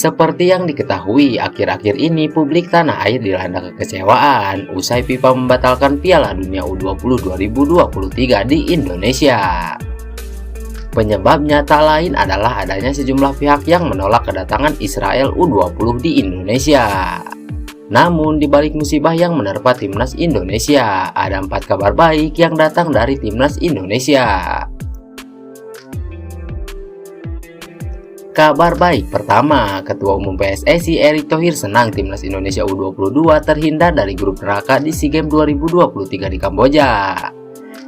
Seperti yang diketahui, akhir-akhir ini publik tanah air dilanda kekecewaan usai FIFA membatalkan Piala Dunia U20 2023 di Indonesia. Penyebabnya tak lain adalah adanya sejumlah pihak yang menolak kedatangan Israel U20 di Indonesia. Namun, di balik musibah yang menerpa timnas Indonesia, ada 4 kabar baik yang datang dari timnas Indonesia. Kabar baik pertama, Ketua Umum PSSI Erick Thohir senang timnas Indonesia U22 terhindar dari grup neraka di SEA Games 2023 di Kamboja.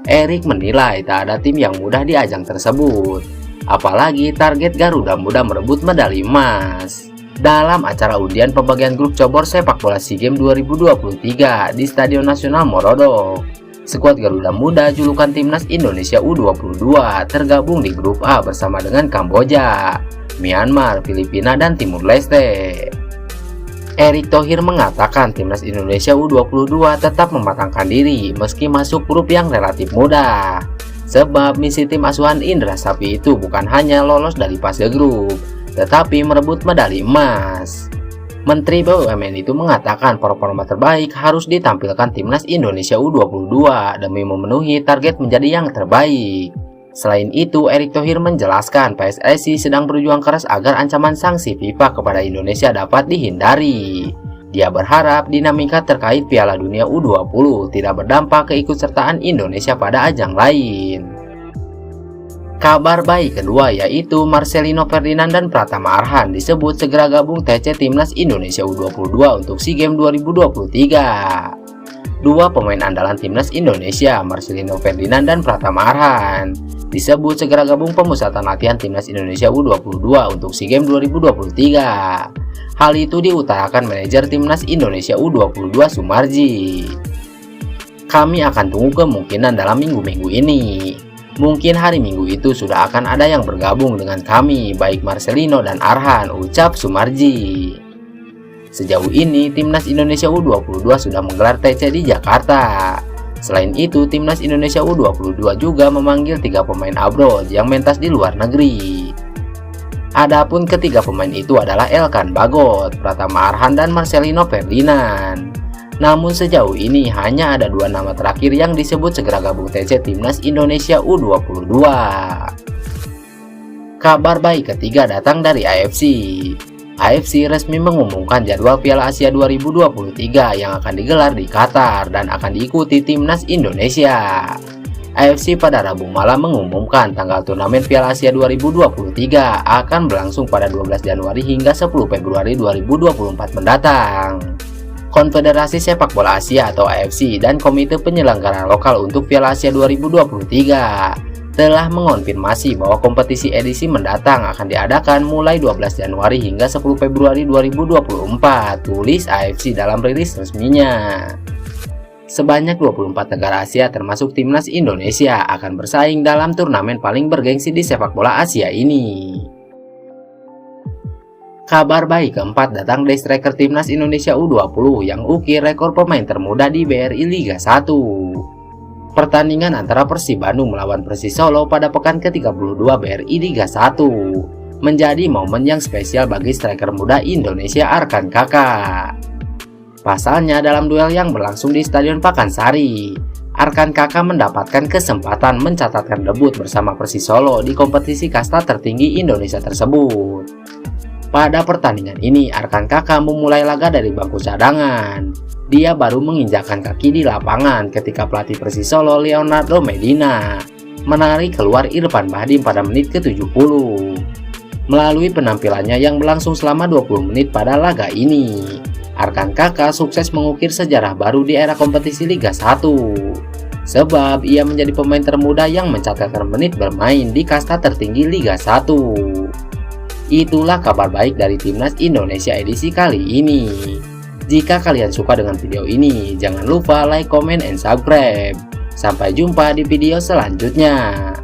Erick menilai tak ada tim yang mudah di ajang tersebut, apalagi target Garuda Muda merebut medali emas. Dalam acara undian pembagian grup cabur sepak bola SEA Games 2023 di Stadion Nasional Morodok, skuad Garuda Muda julukan timnas Indonesia U22 tergabung di grup A bersama dengan Kamboja, Myanmar, Filipina, dan Timur Leste. Erick Thohir mengatakan timnas Indonesia U22 tetap mematangkan diri meski masuk grup yang relatif mudah. Sebab misi tim asuhan Indra Safri itu bukan hanya lolos dari fase grup, tetapi merebut medali emas. Menteri BUMN itu mengatakan performa terbaik harus ditampilkan timnas Indonesia U22 demi memenuhi target menjadi yang terbaik. Selain itu, Erick Thohir menjelaskan PSSI sedang berjuang keras agar ancaman sanksi FIFA kepada Indonesia dapat dihindari. Dia berharap dinamika terkait Piala Dunia U20 tidak berdampak keikutsertaan Indonesia pada ajang lain. Kabar baik kedua yaitu Marcelino Ferdinand dan Pratama Arhan disebut segera gabung TC Timnas Indonesia U22 untuk SEA Games 2023. Dua pemain andalan timnas Indonesia, Marcelino Ferdinand dan Pratama Arhan, disebut segera gabung pemusatan latihan timnas Indonesia U22 untuk SEA Games 2023. Hal itu diutarakan manajer timnas Indonesia U22 Sumarji. Kami akan tunggu kemungkinan dalam minggu-minggu ini. Mungkin hari Minggu itu sudah akan ada yang bergabung dengan kami, baik Marcelino dan Arhan, ucap Sumarji. Sejauh ini, timnas Indonesia U22 sudah menggelar TC di Jakarta. Selain itu, timnas Indonesia U22 juga memanggil 3 pemain abroad yang mentas di luar negeri. Adapun ketiga pemain itu adalah Elkan Bagot, Pratama Arhan, dan Marcelino Ferdinand. Namun sejauh ini hanya ada 2 nama terakhir yang disebut segera gabung TC timnas Indonesia U22. Kabar baik ketiga datang dari AFC. AFC resmi mengumumkan jadwal Piala Asia 2023 yang akan digelar di Qatar dan akan diikuti timnas Indonesia. AFC pada Rabu malam mengumumkan tanggal turnamen Piala Asia 2023 akan berlangsung pada 12 Januari hingga 10 Februari 2024 mendatang. Konfederasi Sepak Bola Asia atau AFC dan Komite Penyelenggara Lokal untuk Piala Asia 2023 telah mengonfirmasi bahwa kompetisi edisi mendatang akan diadakan mulai 12 Januari hingga 10 Februari 2024, tulis AFC dalam rilis resminya. Sebanyak 24 negara Asia termasuk timnas Indonesia akan bersaing dalam turnamen paling bergengsi di sepak bola Asia ini. Kabar baik keempat datang dari striker timnas Indonesia U20 yang ukir rekor pemain termuda di BRI Liga 1. Pertandingan antara Persib Bandung melawan Persis Solo pada pekan ke-32 BRI Liga 1 menjadi momen yang spesial bagi striker muda Indonesia Arkan Kakak. Pasalnya dalam duel yang berlangsung di Stadion Pakansari, Arkan Kakak mendapatkan kesempatan mencatatkan debut bersama Persis Solo di kompetisi kasta tertinggi Indonesia tersebut. Pada pertandingan ini, Arkan Kakak memulai laga dari bangku cadangan. Dia baru menginjakkan kaki di lapangan ketika pelatih Persis Solo Leonardo Medina menarik keluar Irfan Bahdim pada menit ke-70. Melalui penampilannya yang berlangsung selama 20 menit pada laga ini, Arkan Kakak sukses mengukir sejarah baru di era kompetisi Liga 1. Sebab ia menjadi pemain termuda yang mencatatkan menit bermain di kasta tertinggi Liga 1. Itulah kabar baik dari Timnas Indonesia edisi kali ini. Jika kalian suka dengan video ini, jangan lupa like, comment, and subscribe. Sampai jumpa di video selanjutnya.